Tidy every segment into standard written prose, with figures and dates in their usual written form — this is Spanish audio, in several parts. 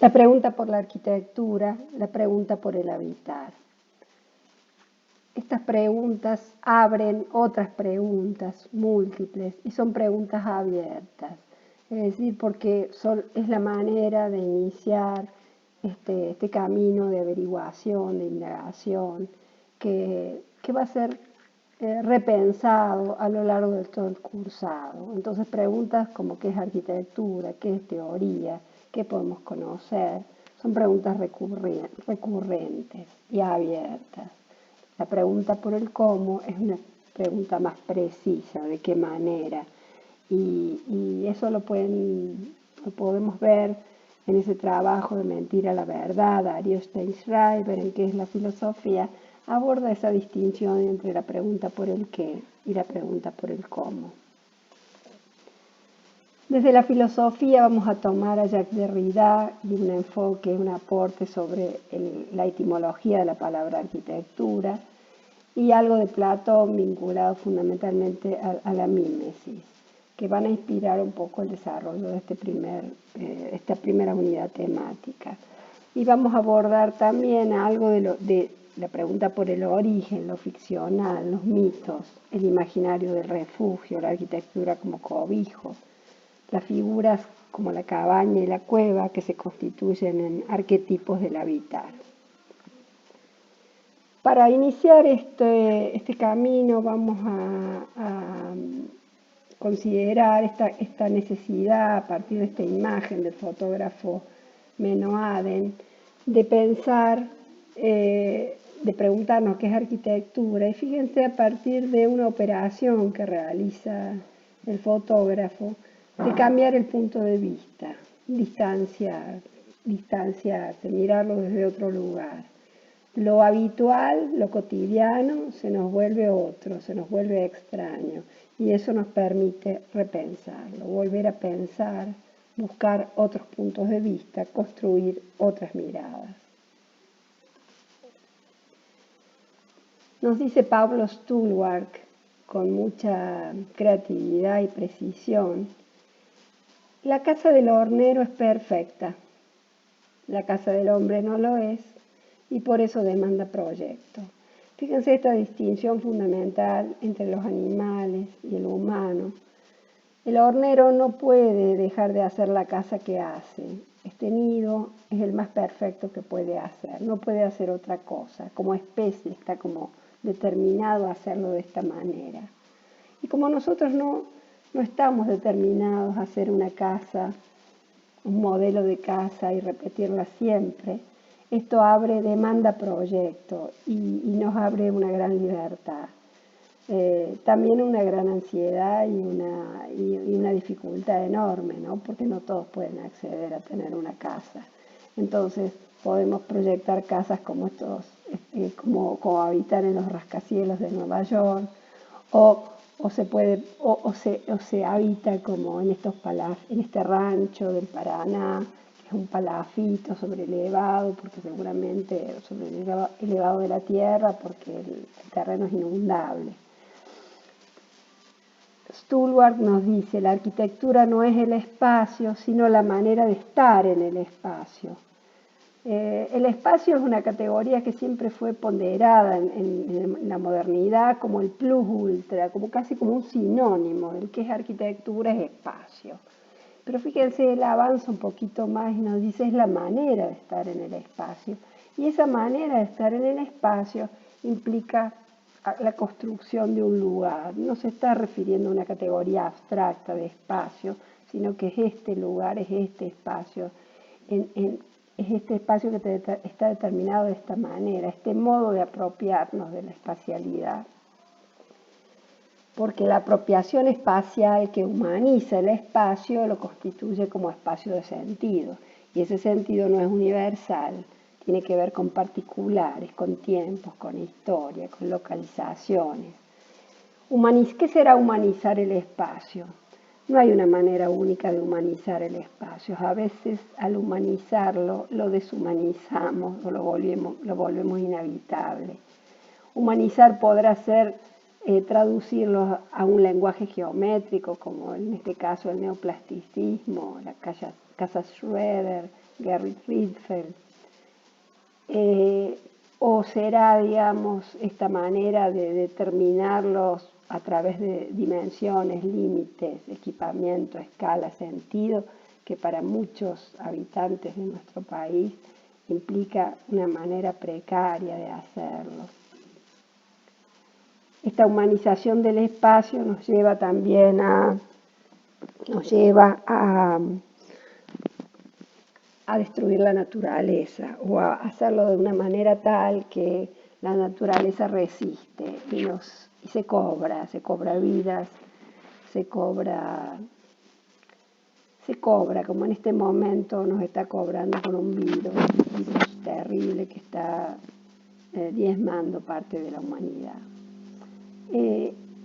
La pregunta por la arquitectura, la pregunta por el habitar. Estas preguntas abren otras preguntas múltiples y son preguntas abiertas, es decir, porque es la manera de iniciar este camino de averiguación, de indagación, que va a ser repensado a lo largo de todo el cursado. Entonces preguntas como qué es arquitectura, qué es teoría, qué podemos conocer, son preguntas recurrentes y abiertas. La pregunta por el cómo es una pregunta más precisa, de qué manera. Y eso lo podemos ver en ese trabajo de Mentir a la verdad, Darío Steinschreiber, en que es la filosofía, aborda esa distinción entre la pregunta por el qué y la pregunta por el cómo. Desde la filosofía vamos a tomar a Jacques Derrida y un enfoque, un aporte sobre la etimología de la palabra arquitectura y algo de Platón vinculado fundamentalmente a la mímesis, que van a inspirar un poco el desarrollo de esta primera unidad temática. Y vamos a abordar también algo de la pregunta por el origen, lo ficcional, los mitos, el imaginario del refugio, la arquitectura como cobijo, las figuras como la cabaña y la cueva que se constituyen en arquetipos del habitar. Para iniciar este camino vamos a considerar esta necesidad a partir de esta imagen del fotógrafo Menno Aden de pensar, de preguntarnos qué es arquitectura. Y fíjense, a partir de una operación que realiza el fotógrafo, de cambiar el punto de vista, distanciarse, mirarlo desde otro lugar. Lo habitual, lo cotidiano, se nos vuelve otro, se nos vuelve extraño. Y eso nos permite repensarlo, volver a pensar, buscar otros puntos de vista, construir otras miradas. Nos dice Pablo Stulwark, con mucha creatividad y precisión, la casa del hornero es perfecta, la casa del hombre no lo es y por eso demanda proyecto. Fíjense esta distinción fundamental entre los animales y el humano. El hornero no puede dejar de hacer la casa que hace. Este nido es el más perfecto que puede hacer, no puede hacer otra cosa. Como especie está como determinado a hacerlo de esta manera. Y como nosotros no estamos determinados a hacer una casa, un modelo de casa y repetirla siempre, esto demanda proyecto y nos abre una gran libertad. También una gran ansiedad y una dificultad enorme, ¿no? Porque no todos pueden acceder a tener una casa. Entonces podemos proyectar casas como como habitar en los rascacielos de Nueva York, o se habita como en este rancho del Paraná, que es un palafito sobrelevado, porque seguramente elevado de la tierra, porque el terreno es inundable. Stulwark nos dice, la arquitectura no es el espacio, sino la manera de estar en el espacio. El espacio es una categoría que siempre fue ponderada en la modernidad como el plus ultra, casi como un sinónimo del que es arquitectura, es espacio. Pero fíjense, él avanza un poquito más y nos dice, es la manera de estar en el espacio. Y esa manera de estar en el espacio implica la construcción de un lugar. No se está refiriendo a una categoría abstracta de espacio, sino que es este lugar, es este espacio, es este espacio que está determinado de esta manera, este modo de apropiarnos de la espacialidad. Porque la apropiación espacial que humaniza el espacio lo constituye como espacio de sentido. Y ese sentido no es universal, tiene que ver con particulares, con tiempos, con historia, con localizaciones. ¿Qué será humanizar el espacio? No hay una manera única de humanizar el espacio. A veces al humanizarlo lo deshumanizamos o lo volvemos inhabitable. Humanizar podrá ser traducirlo a un lenguaje geométrico, como en este caso el neoplasticismo, la casa Schroeder, Gerrit Rietveld, o será, digamos, esta manera de determinarlos a través de dimensiones, límites, equipamiento, escala, sentido, que para muchos habitantes de nuestro país implica una manera precaria de hacerlo. Esta humanización del espacio nos lleva también a destruir la naturaleza o a hacerlo de una manera tal que la naturaleza resiste y se cobra vidas, se cobra como en este momento nos está cobrando con un virus terrible que está diezmando parte de la humanidad.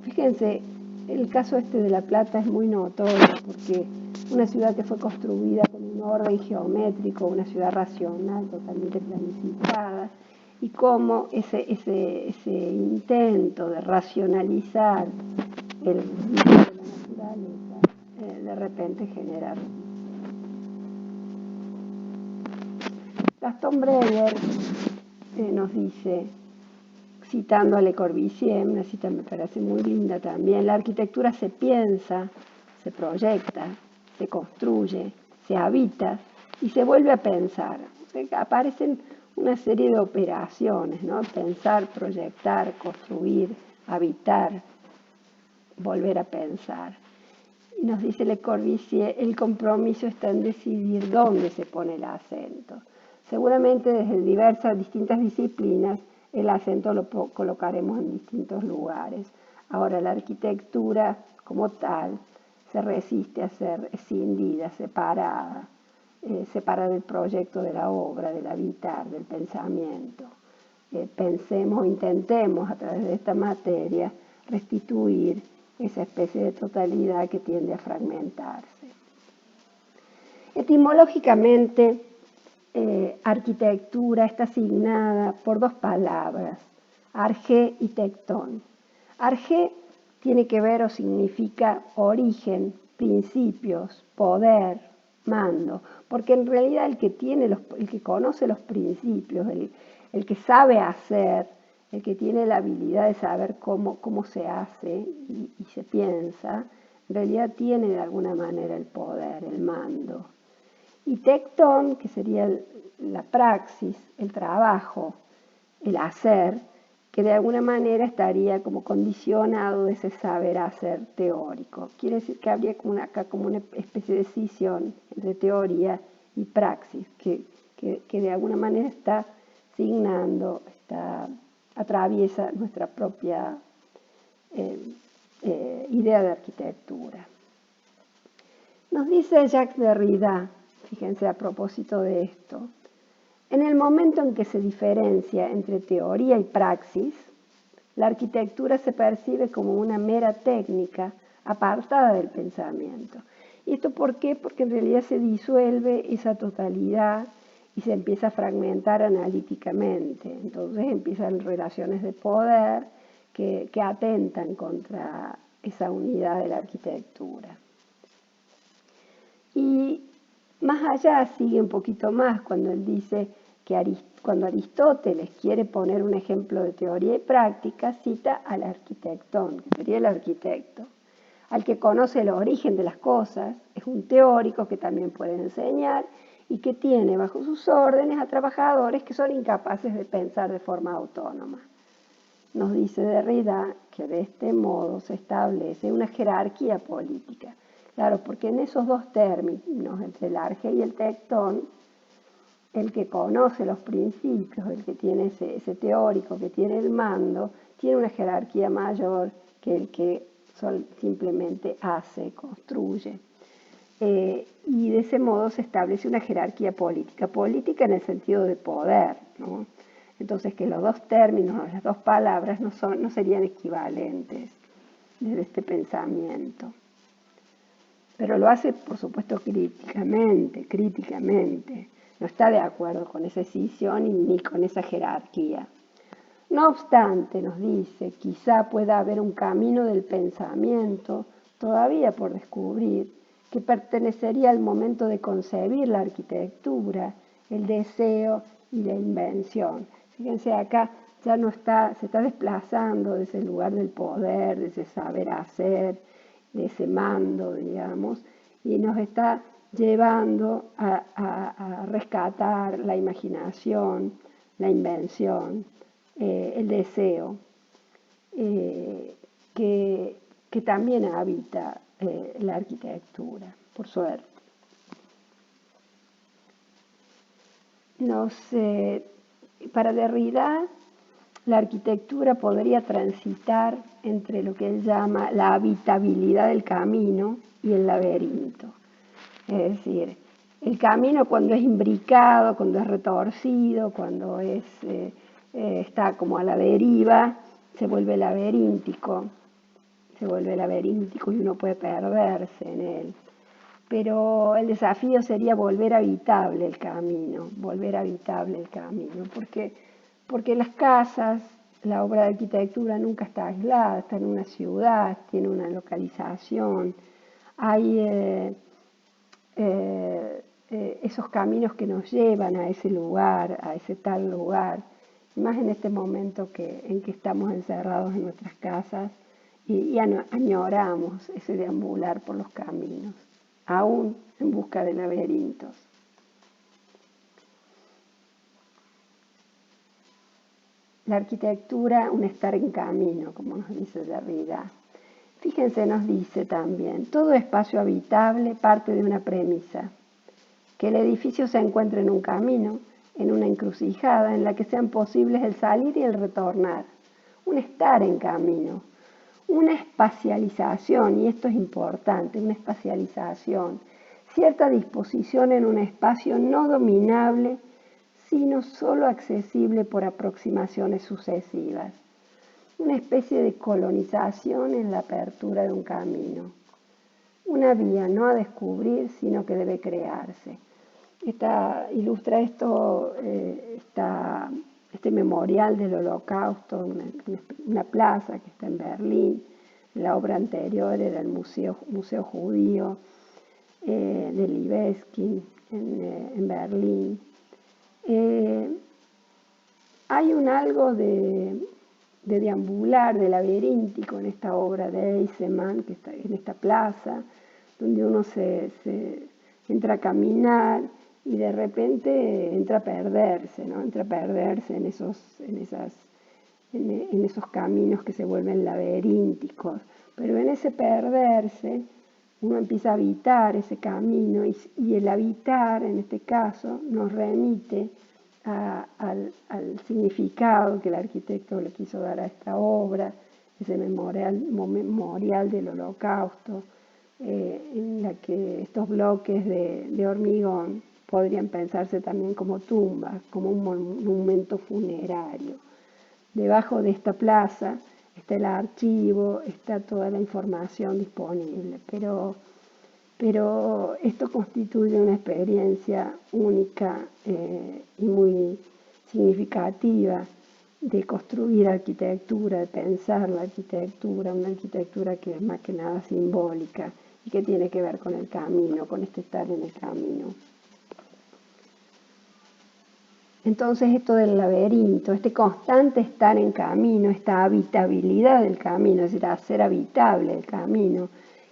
Fíjense, el caso este de La Plata es muy notorio porque una ciudad que fue construida con un orden geométrico, una ciudad racional, totalmente planificada, y cómo ese intento de racionalizar el ritmo de la naturaleza de repente genera. Gaston Breyer nos dice, citando a Le Corbusier, una cita me parece muy linda también, la arquitectura se piensa, se proyecta, se construye, se habita y se vuelve a pensar. O sea, aparecen una serie de operaciones, ¿no? Pensar, proyectar, construir, habitar, volver a pensar. Y nos dice Le Corbusier, el compromiso está en decidir dónde se pone el acento. Seguramente desde distintas disciplinas el acento lo colocaremos en distintos lugares. Ahora la arquitectura como tal se resiste a ser escindida, separada del proyecto de la obra, del habitar, del pensamiento. Pensemos, intentemos a través de esta materia restituir esa especie de totalidad que tiende a fragmentarse. Etimológicamente, arquitectura está asignada por dos palabras, arge y tectón. Arge tiene que ver o significa origen, principios, poder, mando, porque en realidad el que conoce los principios, el que sabe hacer, el que tiene la habilidad de saber cómo se hace y se piensa, en realidad tiene de alguna manera el poder, el mando. Y tectón, que sería la praxis, el trabajo, el hacer, que de alguna manera estaría como condicionado de ese saber hacer teórico. Quiere decir que habría acá como una especie de escisión entre teoría y praxis, que de alguna manera está signando, atraviesa nuestra propia idea de arquitectura. Nos dice Jacques Derrida, fíjense a propósito de esto, en el momento en que se diferencia entre teoría y praxis, la arquitectura se percibe como una mera técnica apartada del pensamiento. ¿Y esto por qué? Porque en realidad se disuelve esa totalidad y se empieza a fragmentar analíticamente. Entonces empiezan relaciones de poder que atentan contra esa unidad de la arquitectura. Y más allá sigue un poquito más cuando él dice que cuando Aristóteles quiere poner un ejemplo de teoría y práctica, cita al arquitectón, que sería el arquitecto, al que conoce el origen de las cosas, es un teórico que también puede enseñar y que tiene bajo sus órdenes a trabajadores que son incapaces de pensar de forma autónoma. Nos dice Derrida que de este modo se establece una jerarquía política. Claro, porque en esos dos términos, entre el arge y el tectón, el que conoce los principios, el que tiene ese teórico, que tiene el mando, tiene una jerarquía mayor que el que simplemente hace, construye. Y de ese modo se establece una jerarquía política en el sentido de poder, ¿no? Entonces que los dos términos, las dos palabras no serían equivalentes desde este pensamiento. Pero lo hace, por supuesto, críticamente. No está de acuerdo con esa escisión ni con esa jerarquía. No obstante, nos dice, quizá pueda haber un camino del pensamiento todavía por descubrir que pertenecería al momento de concebir la arquitectura, el deseo y la invención. Fíjense acá, ya no está, se está desplazando de ese lugar del poder, de ese saber hacer, de ese mando, digamos, y nos está llevando a rescatar la imaginación, la invención, el deseo, que también habita la arquitectura, por suerte. Para Derrida, la arquitectura podría transitar entre lo que él llama la habitabilidad del camino y el laberinto. Es decir, el camino cuando es imbricado, cuando es retorcido, cuando está como a la deriva, se vuelve laberíntico y uno puede perderse en él. Pero el desafío sería volver habitable el camino, porque las casas, la obra de arquitectura nunca está aislada, está en una ciudad, tiene una localización, hay esos caminos que nos llevan a ese lugar, a ese tal lugar, y más en este momento en que estamos encerrados en nuestras casas y añoramos ese deambular por los caminos, aún en busca de laberintos. La arquitectura, un estar en camino, como nos dice Derrida. Fíjense, nos dice también, todo espacio habitable parte de una premisa, que el edificio se encuentre en un camino, en una encrucijada en la que sean posibles el salir y el retornar, un estar en camino, una espacialización, y esto es importante, una espacialización, cierta disposición en un espacio no dominable, sino solo accesible por aproximaciones sucesivas. Una especie de colonización en la apertura de un camino. Una vía no a descubrir, sino que debe crearse. Ilustra esto este memorial del Holocausto, una plaza que está en Berlín. La obra anterior era el Museo Judío de Libeskind en Berlín. Hay algo de deambular, de laberíntico en esta obra de Eisenman, que está en esta plaza, donde uno se entra a caminar y de repente entra a perderse, ¿no? Entra a perderse en esos caminos que se vuelven laberínticos. Pero en ese perderse uno empieza a habitar ese camino y el habitar, en este caso, nos remite al significado que el arquitecto le quiso dar a esta obra, ese memorial del Holocausto, en la que estos bloques de hormigón podrían pensarse también como tumbas, como un monumento funerario. Debajo de esta plaza está el archivo, está toda la información disponible, pero esto constituye una experiencia única y muy significativa de construir arquitectura, de pensar la arquitectura, una arquitectura que es más que nada simbólica y que tiene que ver con el camino, con este estar en el camino. Entonces esto del laberinto, este constante estar en camino, esta habitabilidad del camino, es decir, hacer habitable el camino,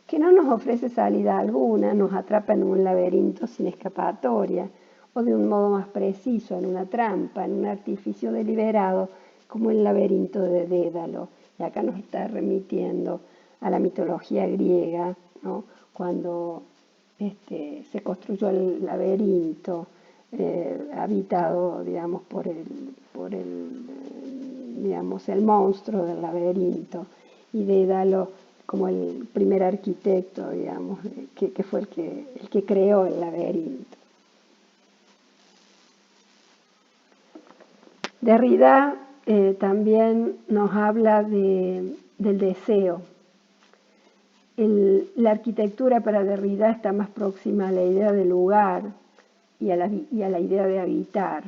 que no nos ofrece salida alguna, nos atrapa en un laberinto sin escapatoria, o de un modo más preciso, en una trampa, en un artificio deliberado, como el laberinto de Dédalo. Y acá nos está remitiendo a la mitología griega, ¿no? Cuando se construyó el laberinto, habitado, digamos, por el monstruo del laberinto, y Dédalo como el primer arquitecto, digamos, que fue el que creó el laberinto. Derrida también nos habla del deseo. La arquitectura para Derrida está más próxima a la idea de lugar y a la idea de habitar.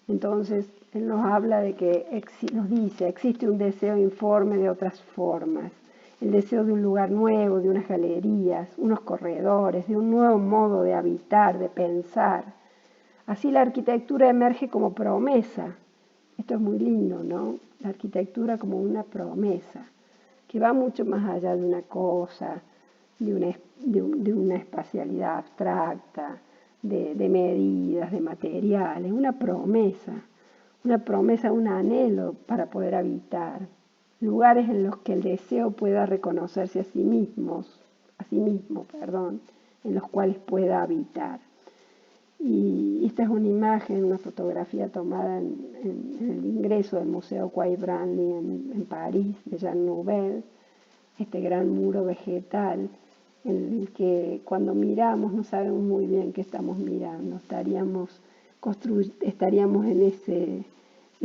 Entonces, él nos habla de que nos dice, existe un deseo informe de otras formas. el deseo de un lugar nuevo, de unas galerías, unos corredores, de un nuevo modo de habitar, de pensar. Así la arquitectura emerge como promesa. Esto es muy lindo, ¿no? La arquitectura como una promesa, que va mucho más allá de una cosa, de una espacialidad abstracta, de medidas, de materiales, una promesa, un anhelo para poder habitar, lugares en los que el deseo pueda reconocerse a sí mismo, en los cuales pueda habitar. Y esta es una imagen, una fotografía tomada en el ingreso del Museo Quai Branly en París, de Jean Nouvel, este gran muro vegetal en el que cuando miramos no sabemos muy bien qué estamos mirando, estaríamos en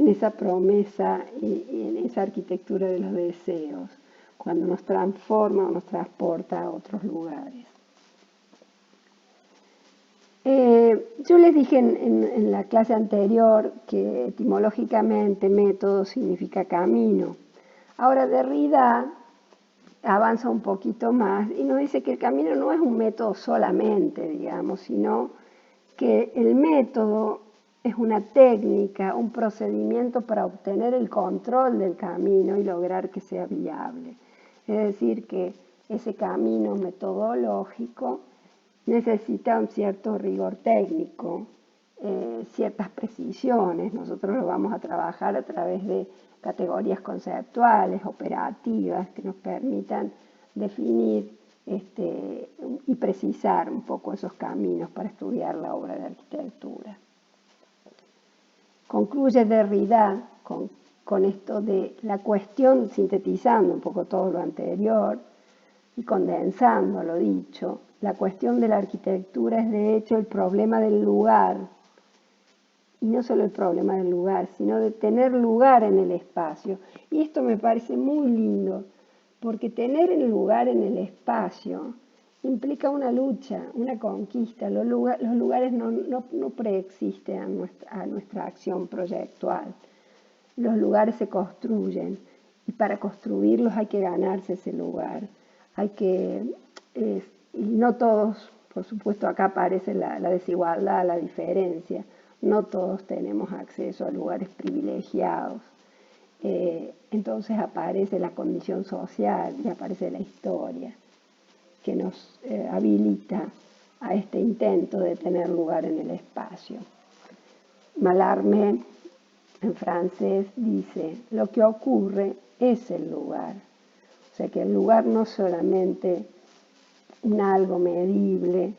esa promesa y en esa arquitectura de los deseos, cuando nos transforma o nos transporta a otros lugares. Yo les dije en la clase anterior que etimológicamente método significa camino. Ahora Derrida avanza un poquito más y nos dice que el camino no es un método solamente, digamos, sino que el método es una técnica, un procedimiento para obtener el control del camino y lograr que sea viable. Es decir, que ese camino metodológico necesita un cierto rigor técnico, ciertas precisiones. Nosotros lo vamos a trabajar a través de categorías conceptuales, operativas, que nos permitan definir y precisar un poco esos caminos para estudiar la obra de arquitectura. Concluye Derrida con esto de la cuestión, sintetizando un poco todo lo anterior y condensando lo dicho. La cuestión de la arquitectura es de hecho el problema del lugar, y no solo el problema del lugar, sino de tener lugar en el espacio. Y esto me parece muy lindo, porque tener el lugar en el espacio implica una lucha, una conquista. Los lugares no preexisten a nuestra acción proyectual. Los lugares se construyen, y para construirlos hay que ganarse ese lugar. Y no todos, por supuesto, acá aparece la desigualdad, la diferencia. No todos tenemos acceso a lugares privilegiados. Entonces aparece la condición social y aparece la historia que nos habilita a este intento de tener lugar en el espacio. Mallarmé, en francés, dice: lo que ocurre es el lugar. O sea que el lugar no solamente un algo medible,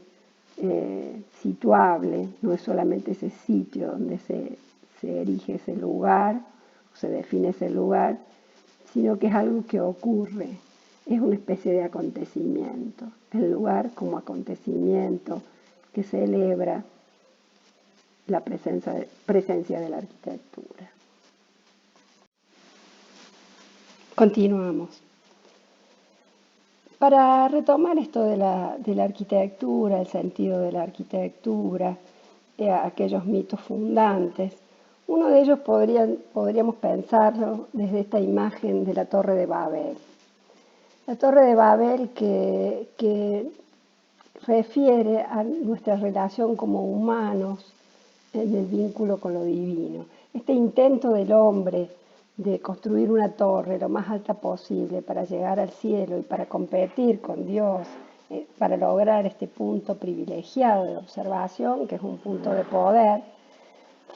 situable, no es solamente ese sitio donde se erige ese lugar, o se define ese lugar, sino que es algo que ocurre, es una especie de acontecimiento, el lugar como acontecimiento que celebra la presencia de la arquitectura. Continuamos. Para retomar esto de la arquitectura, el sentido de la arquitectura, aquellos mitos fundantes, uno de ellos podríamos pensarlo desde esta imagen de la Torre de Babel. La Torre de Babel que refiere a nuestra relación como humanos en el vínculo con lo divino. Este intento del hombre de construir una torre lo más alta posible para llegar al cielo y para competir con Dios, para lograr este punto privilegiado de observación, que es un punto de poder,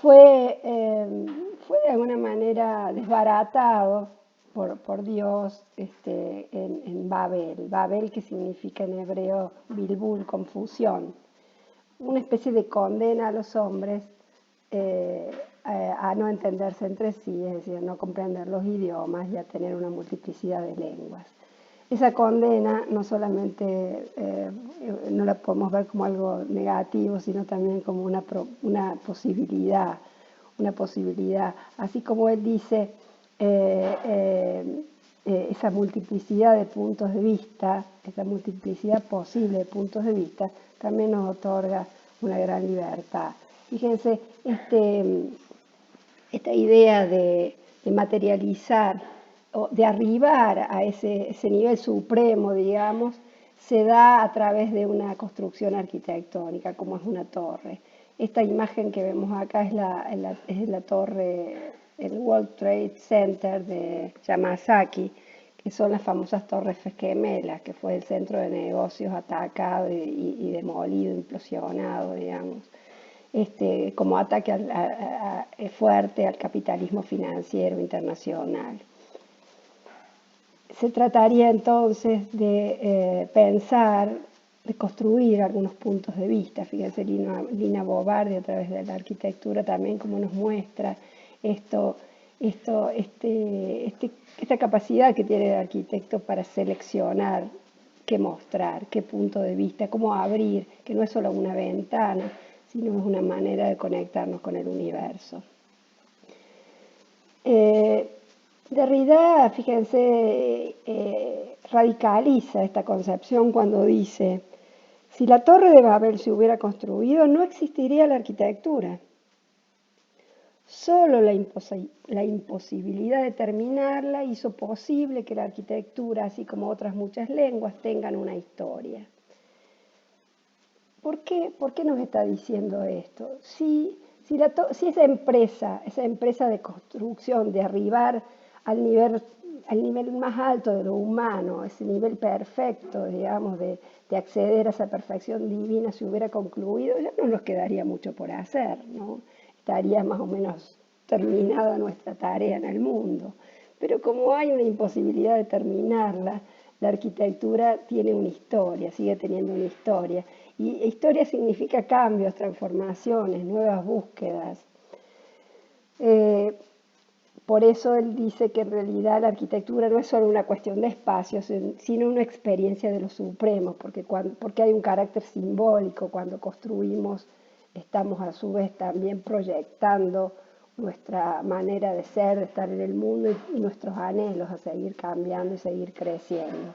fue de alguna manera desbaratado por Dios en Babel. Babel, que significa en hebreo bilbul, confusión. Una especie de condena a los hombres a no entenderse entre sí, es decir, a no comprender los idiomas y a tener una multiplicidad de lenguas. Esa condena no solamente no la podemos ver como algo negativo, sino también como una posibilidad, así como él dice, esa multiplicidad de puntos de vista, esa multiplicidad posible de puntos de vista, también nos otorga una gran libertad. Fíjense, esta idea de materializar de arribar a ese nivel supremo, digamos, se da a través de una construcción arquitectónica, como es una torre. Esta imagen que vemos acá es la torre, el World Trade Center de Yamazaki, que son las famosas torres gemelas, que fue el centro de negocios atacado y demolido, implosionado, digamos, como ataque fuerte al capitalismo financiero internacional. Se trataría entonces de pensar, de construir algunos puntos de vista. Fíjense, Lina Bobardi a través de la arquitectura también como nos muestra esta capacidad que tiene el arquitecto para seleccionar qué mostrar, qué punto de vista, cómo abrir, que no es solo una ventana, sino es una manera de conectarnos con el universo. Derrida, fíjense, radicaliza esta concepción cuando dice: si la Torre de Babel se hubiera construido, no existiría la arquitectura. Solo la imposibilidad de terminarla hizo posible que la arquitectura, así como otras muchas lenguas, tengan una historia. ¿Por qué nos está diciendo esto? Si esa empresa de construcción, de arribar al nivel más alto de lo humano, ese nivel perfecto, digamos, de acceder a esa perfección divina, se hubiera concluido, ya no nos quedaría mucho por hacer, ¿no? Estaría más o menos terminada nuestra tarea en el mundo. Pero como hay una imposibilidad de terminarla, la arquitectura tiene una historia, sigue teniendo una historia. Y historia significa cambios, transformaciones, nuevas búsquedas. Por eso él dice que en realidad la arquitectura no es solo una cuestión de espacios, sino una experiencia de lo supremo, porque hay un carácter simbólico. Cuando construimos, estamos a su vez también proyectando nuestra manera de ser, de estar en el mundo y nuestros anhelos a seguir cambiando y seguir creciendo.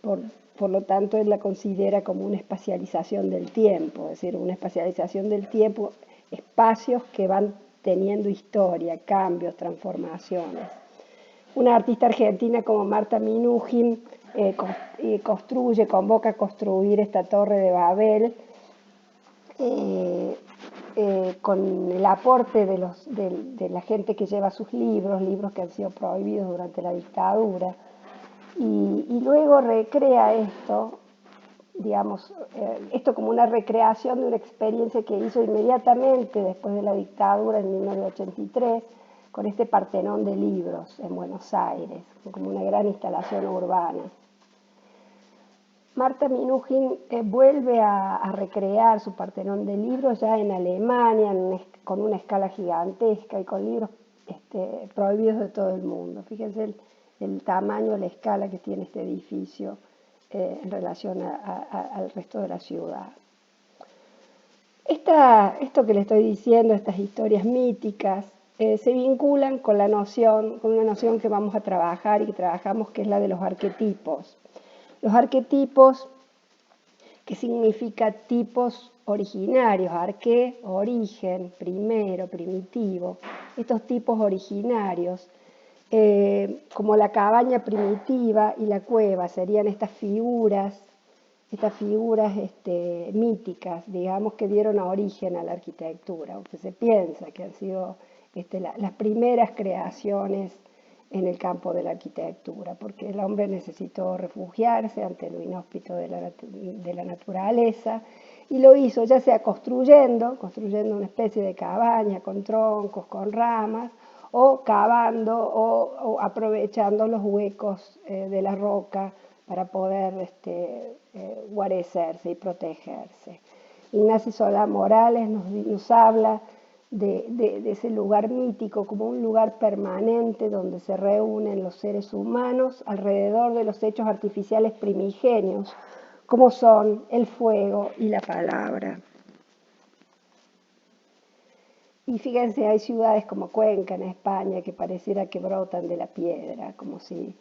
Por lo tanto, él la considera como una espacialización del tiempo, es decir, una espacialización del tiempo, espacios que van teniendo historia, cambios, transformaciones. Una artista argentina como Marta Minujín convoca a construir esta Torre de Babel con el aporte de la gente que lleva sus libros que han sido prohibidos durante la dictadura, y luego recrea esto, digamos, esto como una recreación de una experiencia que hizo inmediatamente después de la dictadura en 1983 con este Partenón de libros en Buenos Aires, como una gran instalación urbana. Marta Minujín vuelve a recrear su Partenón de libros ya en Alemania, con una escala gigantesca y con libros prohibidos de todo el mundo. Fíjense el tamaño, la escala que tiene este edificio en relación al resto de la ciudad. Esto que le estoy diciendo, estas historias míticas, se vinculan con una noción que vamos a trabajar y que trabajamos, que es la de los arquetipos. Los arquetipos, que significa tipos originarios, arqué, origen, primero, primitivo. Estos tipos originarios, como la cabaña primitiva y la cueva, serían estas figuras míticas, digamos, que dieron origen a la arquitectura, o que se piensa que han sido las primeras creaciones en el campo de la arquitectura, porque el hombre necesitó refugiarse ante lo inhóspito de la naturaleza, y lo hizo ya sea construyendo una especie de cabaña con troncos, con ramas, o cavando o aprovechando los huecos de la roca para poder guarecerse y protegerse. Ignacio Solá Morales nos habla de ese lugar mítico como un lugar permanente donde se reúnen los seres humanos alrededor de los hechos artificiales primigenios, como son el fuego y la palabra. Y fíjense, hay ciudades como Cuenca en España que pareciera que brotan de la piedra, como si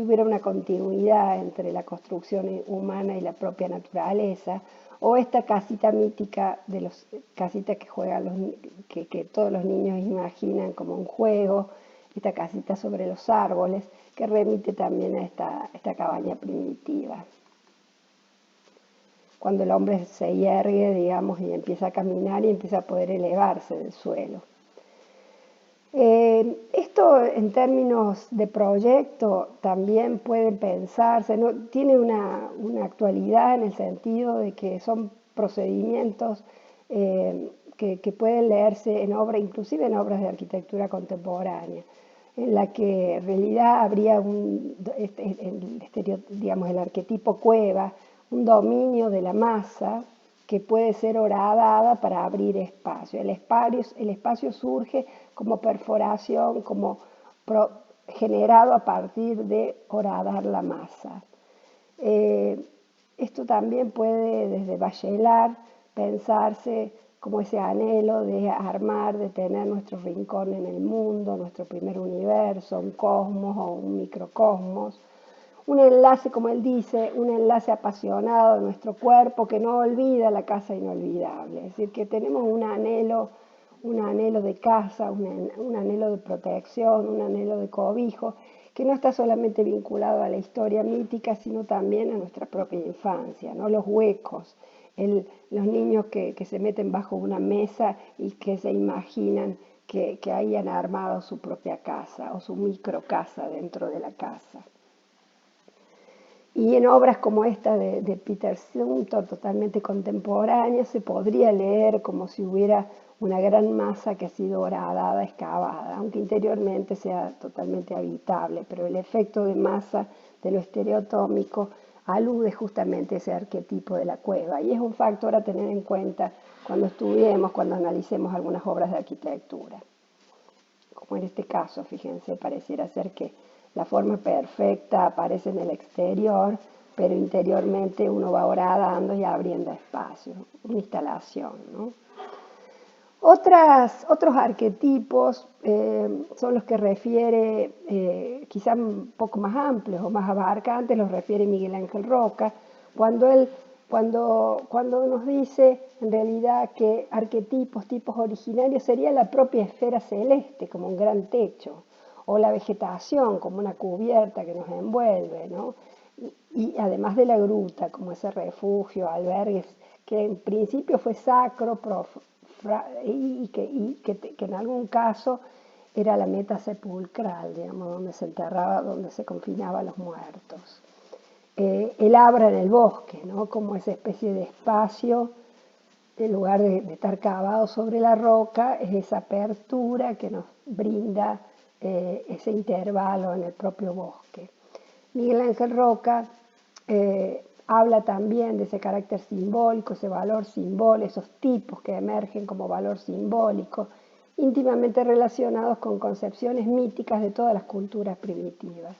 hubiera una continuidad entre la construcción humana y la propia naturaleza, o esta casita mítica de los casitas que juegan que todos los niños imaginan como un juego, esta casita sobre los árboles, que remite también a esta cabaña primitiva. Cuando el hombre se yergue, digamos, y empieza a caminar y empieza a poder elevarse del suelo. Esto en términos de proyecto también puede pensarse, ¿no? Tiene una actualidad en el sentido de que son procedimientos que pueden leerse en obras, inclusive en obras de arquitectura contemporánea, en la que en realidad habría digamos, el arquetipo cueva, un dominio de la masa que puede ser horadada para abrir espacio. El espacio surge como perforación, como generado a partir de horadar la masa. Esto también puede desde Bachelard pensarse como ese anhelo de armar, de tener nuestro rincón en el mundo, nuestro primer universo, un cosmos o un microcosmos. Un enlace, como él dice, un enlace apasionado de nuestro cuerpo que no olvida la casa inolvidable. Es decir, que tenemos un anhelo de casa, un anhelo de protección, un anhelo de cobijo, que no está solamente vinculado a la historia mítica, sino también a nuestra propia infancia, ¿no? Los huecos, los niños que se meten bajo una mesa y que se imaginan que hayan armado su propia casa o su microcasa dentro de la casa. Y en obras como esta de Peter Zumthor, totalmente contemporánea, se podría leer como si hubiera una gran masa que ha sido horadada, excavada, aunque interiormente sea totalmente habitable, pero el efecto de masa de lo estereotómico alude justamente a ese arquetipo de la cueva, y es un factor a tener en cuenta cuando estudiemos, cuando analicemos algunas obras de arquitectura. Como en este caso, fíjense, pareciera ser que la forma perfecta aparece en el exterior, pero interiormente uno va horadando y abriendo espacio, una instalación, ¿no? Otros arquetipos son los que refiere, quizá un poco más amplios o más abarcantes, los refiere Miguel Ángel Roca, cuando nos dice en realidad que arquetipos, tipos originarios, sería la propia esfera celeste como un gran techo, o la vegetación como una cubierta que nos envuelve, ¿no? Y además de la gruta como ese refugio, albergues, que en principio fue sacro y que en algún caso era la meta sepulcral, digamos, donde se enterraba, donde se confinaba a los muertos. El abra en el bosque, ¿no? Como esa especie de espacio, en lugar de estar cavado sobre la roca, es esa apertura que nos brinda ese intervalo en el propio bosque. Miguel Ángel Roca habla también de ese carácter simbólico, ese valor simbólico, esos tipos que emergen como valor simbólico, íntimamente relacionados con concepciones míticas de todas las culturas primitivas.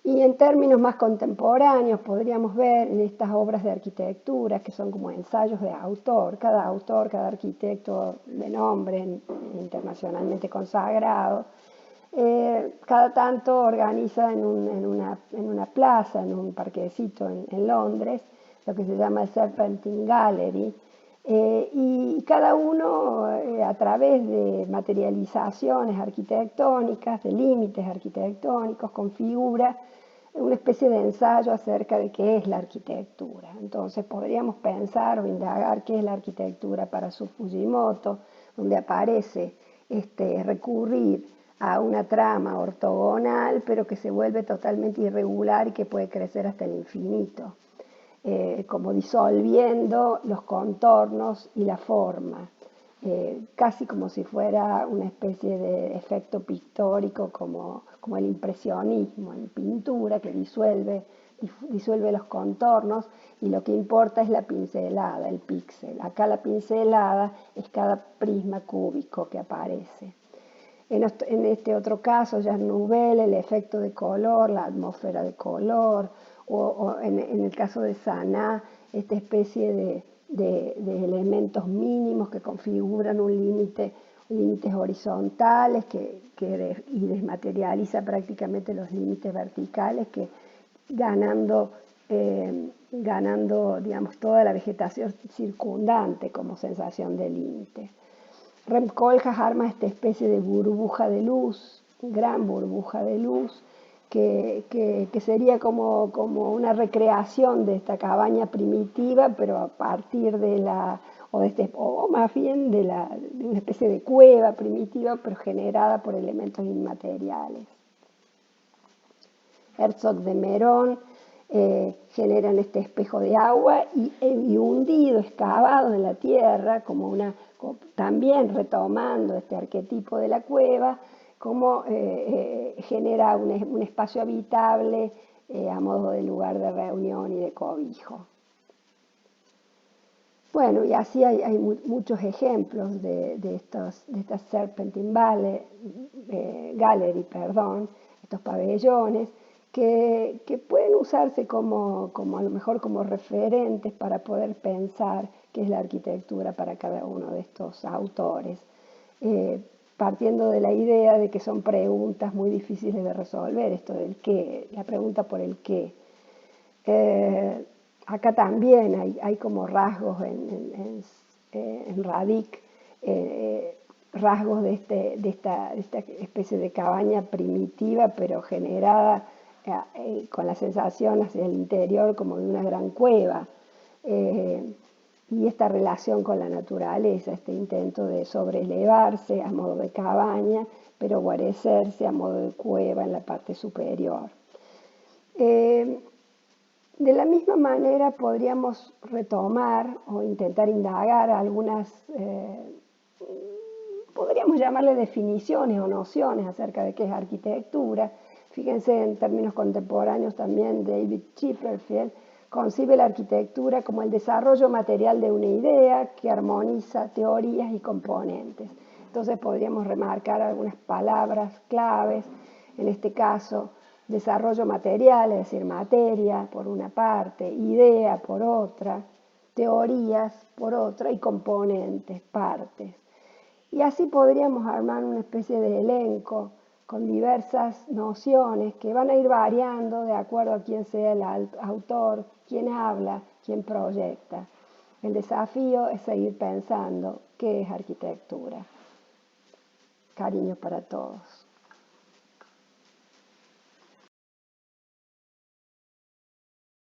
Y en términos más contemporáneos podríamos ver en estas obras de arquitectura que son como ensayos de autor, cada arquitecto de nombre internacionalmente consagrado, cada tanto organiza en una plaza, en un parquecito en Londres, lo que se llama el Serpentine Gallery, y cada uno a través de materializaciones arquitectónicas, de límites arquitectónicos, configura una especie de ensayo acerca de qué es la arquitectura. Entonces podríamos pensar o indagar qué es la arquitectura para su Fujimoto, donde aparece recurrir a una trama ortogonal, pero que se vuelve totalmente irregular y que puede crecer hasta el infinito, como disolviendo los contornos y la forma, casi como si fuera una especie de efecto pictórico como el impresionismo en pintura, que disuelve los contornos y lo que importa es la pincelada, el píxel. Acá la pincelada es cada prisma cúbico que aparece. En este otro caso, Jean Nouvel, el efecto de color, la atmósfera de color, o en el caso de Saná, esta especie de elementos mínimos que configuran límites horizontales y desmaterializa prácticamente los límites verticales, que ganando digamos, toda la vegetación circundante como sensación de límite. Rem Koolhaas arma esta especie de burbuja de luz, gran burbuja de luz, que sería como una recreación de esta cabaña primitiva, pero a partir de o más bien de una especie de cueva primitiva, pero generada por elementos inmateriales. Herzog de Merón generan este espejo de agua y hundido, excavado en la tierra, también retomando este arquetipo de la cueva, como genera un espacio habitable a modo de lugar de reunión y de cobijo. Bueno, y así hay muchos ejemplos de estas Serpentine Gallery, estos pabellones, que pueden usarse a lo mejor como referentes para poder pensar qué es la arquitectura para cada uno de estos autores, partiendo de la idea de que son preguntas muy difíciles de resolver, esto del qué, la pregunta por el qué. Acá también hay como rasgos en Radic, rasgos de esta especie de cabaña primitiva, pero generada con la sensación hacia el interior como de una gran cueva. Y esta relación con la naturaleza, este intento de sobrelevarse a modo de cabaña, pero guarecerse a modo de cueva en la parte superior. De la misma manera podríamos retomar o intentar indagar podríamos llamarle definiciones o nociones acerca de qué es arquitectura. Fíjense, en términos contemporáneos también David Chipperfield concibe la arquitectura como el desarrollo material de una idea que armoniza teorías y componentes. Entonces podríamos remarcar algunas palabras claves, en este caso desarrollo material, es decir, materia por una parte, idea por otra, teorías por otra y componentes, partes. Y así podríamos armar una especie de elenco con diversas nociones que van a ir variando de acuerdo a quién sea el autor, quién habla, quién proyecta. El desafío es seguir pensando qué es arquitectura. Cariños para todos.